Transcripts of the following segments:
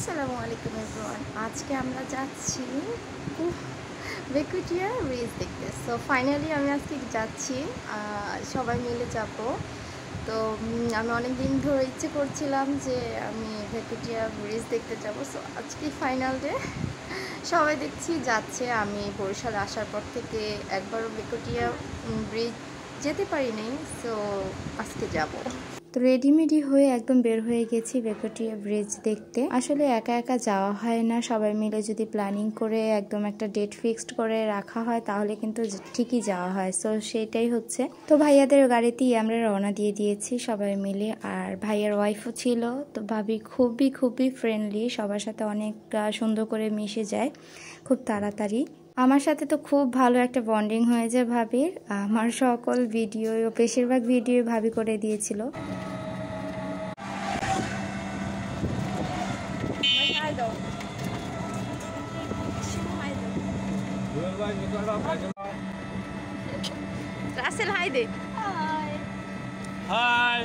আসসালামু আলাইকুম এভরিওয়ান। আজকে আমরা যাচ্ছি বেকুটিয়া ব্রিজ দেখতে। সো ফাইনালি আমি আজকে যাচ্ছি, সবাই মিলে যাব। তো আমি অনেক দিন ধরে ইচ্ছে করছিলাম যে আমি বেকুটিয়া ব্রিজ দেখতে যাব। সো আজকে ফাইনাল ডে, সবাই দেখছি যাচ্ছে। আমি বরিশাল আসার পর থেকে একবারও বেকুটিয়া ব্রিজ যেতে পারিনি, সো আজকে যাব। তো রেডিমেডি হয়ে একদম বের হয়ে গেছি বেকুটিয়া ব্রিজ দেখতে। আসলে একা একা যাওয়া হয় না, সবাই মিলে যদি প্ল্যানিং করে একদম একটা ডেট ফিক্সড করে রাখা হয় তাহলে কিন্তু ঠিকই যাওয়া হয়। সো সেটাই হচ্ছে। তো ভাইয়াদের গাড়িতেই আমরা রওনা দিয়ে দিয়েছি সবাই মিলে, আর ভাইয়ার ওয়াইফও ছিল। তো ভাবি খুবই ফ্রেন্ডলি, সবার সাথে অনেক সুন্দর করে মিশে যায় খুব তাড়াতাড়ি। আমার সাথে তো খুব ভালো একটা বন্ডিং হয়ে যায় ভাবির। আমার সকল ভিডিও, বেশিরভাগ ভিডিও ভাবি করে দিয়েছিল। রাসেল হাই দে। হাই।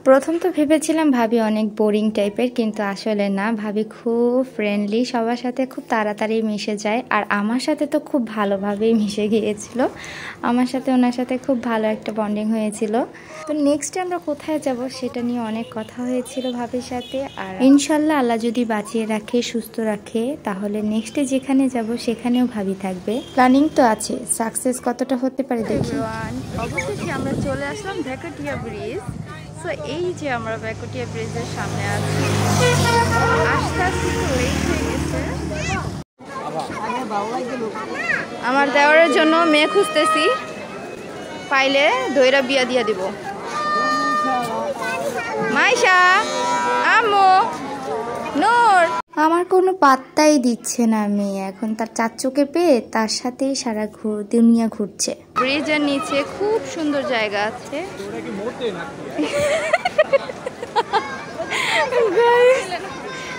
প্রথম তো ভেবেছিলাম ভাবি অনেক বোরিং টাইপের, কিন্তু আসলে না, ভাবি খুব ফ্রেন্ডলি, সবার সাথে খুব তাড়াতাড়ি মিশে যায়। আর আমার সাথে তো খুব ভালোভাবেই মিশে গিয়েছিল, আমার সাথে ওনার সাথে খুব ভালো একটা বন্ডিং হয়েছিল। তো নেক্সটে আমরা কোথায় যাব সেটা নিয়ে অনেক কথা হয়েছিল ভাবির সাথে। আর ইনশাল্লাহ আল্লাহ যদি বাঁচিয়ে রাখে, সুস্থ রাখে, তাহলে নেক্সটে যেখানে যাব সেখানেও ভাবি থাকবে। প্ল্যানিং তো আছে, সাকসেস কতটা হতে পারে দেখি। অবশেষে আমরা চলে আসলাম বেকুটিয়া ব্রিজ। সো এই যে আমরা বেকুটিয়া ব্রিজের সামনে আছি, আস্তে আস্তে তো লেট হয়ে গেছে। আমার দেওয়ারের জন্য মেয়ে খুঁজতেছি, পাইলে দইরা বিয়া দিয়া দিব। মাইশা, আম্মু, নূর। আমার কোনো পাত্তাই দিচ্ছে না মেয়ে, এখন তার চাচুকে পেয়ে তার সাথেই সারা দুনিয়া ঘুরছে। ব্রিজের নিচে খুব সুন্দর জায়গা আছে।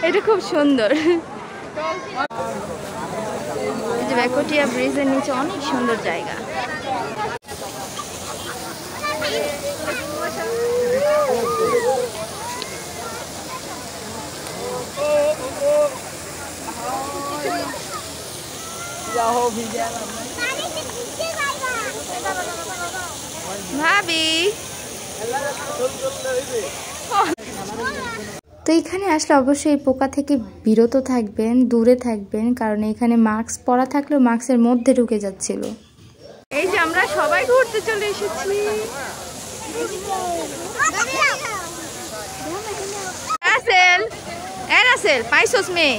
এটা খুব সুন্দর। বেকুটিয়া ব্রিজের নিচে অনেক সুন্দর জায়গা। ভাবি তো এখানে আসলে অবশ্যই পোকা থেকে বিরত থাকবেন, দূরে থাকবেন, কারণ এখানে মাস্ক পরা থাকলেও মাস্কের মধ্যে ঢুকে যাচ্ছিল। এই যে আমরা সবাই ঘুরতে চলে এসেছি। রাসেল, রাসেল পাইছস মেয়ে?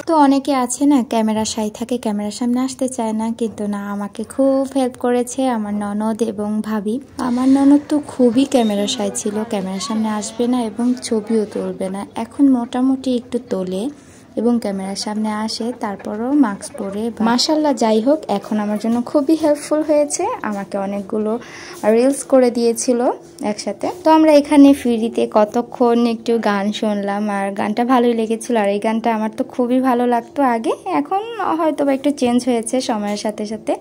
তো অনেকে আছে না ক্যামেরা শাই থাকে, ক্যামেরার সামনে আসতে চায় না, কিন্তু না, আমাকে খুব হেল্প করেছে আমার ননদ এবং ভাবি। আমার ননদ তো খুবই ক্যামেরা শাই ছিল, ক্যামেরার সামনে আসবে না এবং ছবিও তুলবে না। এখন মোটামুটি একটু তোলে এবং ক্যামেরার সামনে আসে, তারপরও মাস্ক পরে। মাশাল্লাহ, যাই হোক, এখন আমার জন্য খুবই হেল্পফুল হয়েছে, আমাকে অনেকগুলো রিলস করে দিয়েছিল একসাথে। তো আমরা এখানে ফ্রিতে কতক্ষণ একটু গান শুনলাম, আর গানটা ভালোই লেগেছিল। আর এই গানটা আমার তো খুবই ভালো লাগতো আগে, এখন হয়তো বা একটু চেঞ্জ হয়েছে সময়ের সাথে সাথে,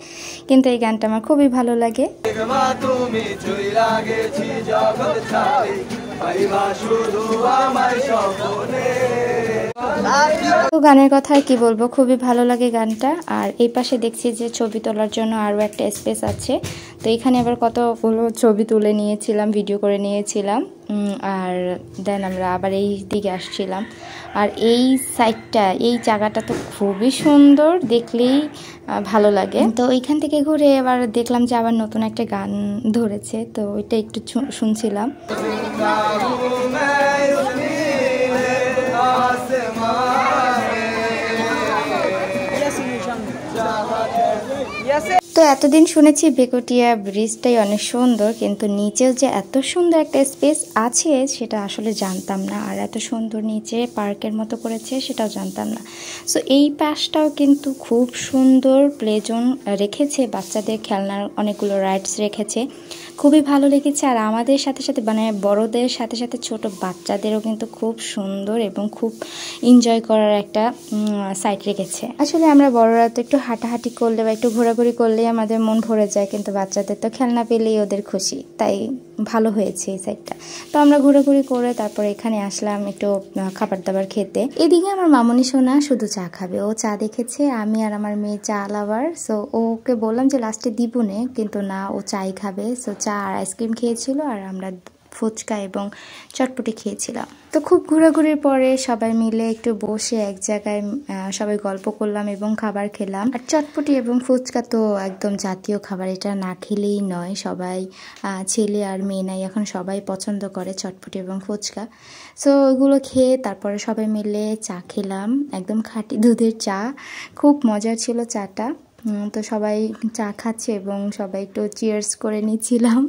কিন্তু এই গানটা আমার খুবই ভালো লাগে। তো গানের কথা আর কি বলবো, খুবই ভালো লাগে গানটা। আর এই পাশে দেখছি যে ছবি তোলার জন্য আরও একটা স্পেস আছে। তো এখানে আবার কতগুলো ছবি তুলে নিয়েছিলাম, ভিডিও করে নিয়েছিলাম। আর দেন আমরা আবার এই দিকে আসছিলাম। আর এই সাইডটা, এই জায়গাটা তো খুবই সুন্দর, দেখলেই ভালো লাগে। তো এইখান থেকে ঘুরে এবার দেখলাম যে আবার নতুন একটা গান ধরেছে, তো ওইটা একটু শুনছিলাম। তো এতদিন শুনেছি বেকুটিয়া ব্রিজটাই অনেক সুন্দর, কিন্তু নিচেও যে এত সুন্দর একটা স্পেস আছে সেটা আসলে জানতাম না। আর এত সুন্দর নিচে পার্কের মতো করেছে সেটাও জানতাম না। সো এই পাশটাও কিন্তু খুব সুন্দর প্লে জোন রেখেছে, বাচ্চাদের খেলনার অনেকগুলো রাইডস রেখেছে। খুবই ভালো লেগেছে। আর আমাদের সাথে সাথে মানে বড়দের সাথে সাথে ছোট বাচ্চাদেরও কিন্তু খুব সুন্দর এবং খুব এনজয় করার একটা সাইট রেখেছে। আসলে আমরা বড়রা তো একটু হাঁটাহাঁটি করলে বা একটু ঘোরাঘুরি করলেই আমাদের মন ভরে যায়, কিন্তু বাচ্চাদের তো খেলনা পেলেই ওদের খুশি, তাই ভালো হয়েছে এই সাইডটা। তো আমরা ঘোরাঘুরি করে তারপরে এখানে আসলাম একটু খাবার দাবার খেতে। এদিকে আমার মামনি সোনা শুধু চা খাবে, ও চা দেখেছে, আমি আর আমার মেয়ে চা লাভার। সো ওকে বললাম যে লাস্টে দিব নে, কিন্তু না, ও চাই খাবে। সো চা আর আইসক্রিম খেয়েছিল, আর আমরা ফুচকা এবং চটপটি খেয়েছিলাম। তো খুব ঘোরাঘুরির পরে সবাই মিলে একটু বসে এক জায়গায় সবাই গল্প করলাম এবং খাবার খেলাম। আর চটপটি এবং ফুচকা তো একদম জাতীয় খাবার, এটা না খেলেই নয়। সবাই ছেলে আর মেয়ে নাই, এখন সবাই পছন্দ করে চটপটি এবং ফুচকা। সো ওইগুলো খেয়ে তারপরে সবাই মিলে চা খেলাম, একদম খাঁটি দুধের চা, খুব মজার ছিল চাটা। তো সবাই চা খাচ্ছে এবং সবাই একটু চিয়ার্স করে নিচ্ছিলাম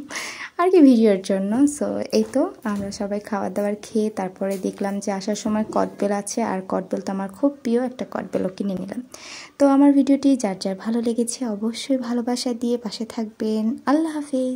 আর কি ভিডিওর জন্য। সো এই তো আমরা সবাই খাবার দাবার খেয়ে তারপরে দেখলাম যে আসার সময় কদবেল আছে, আর কদবেল তো আমার খুব প্রিয়, একটা কদবেলও কিনে নিলাম। তো আমার ভিডিওটি যার যার ভালো লেগেছে অবশ্যই ভালোবাসা দিয়ে পাশে থাকবেন। আল্লাহ হাফেজ।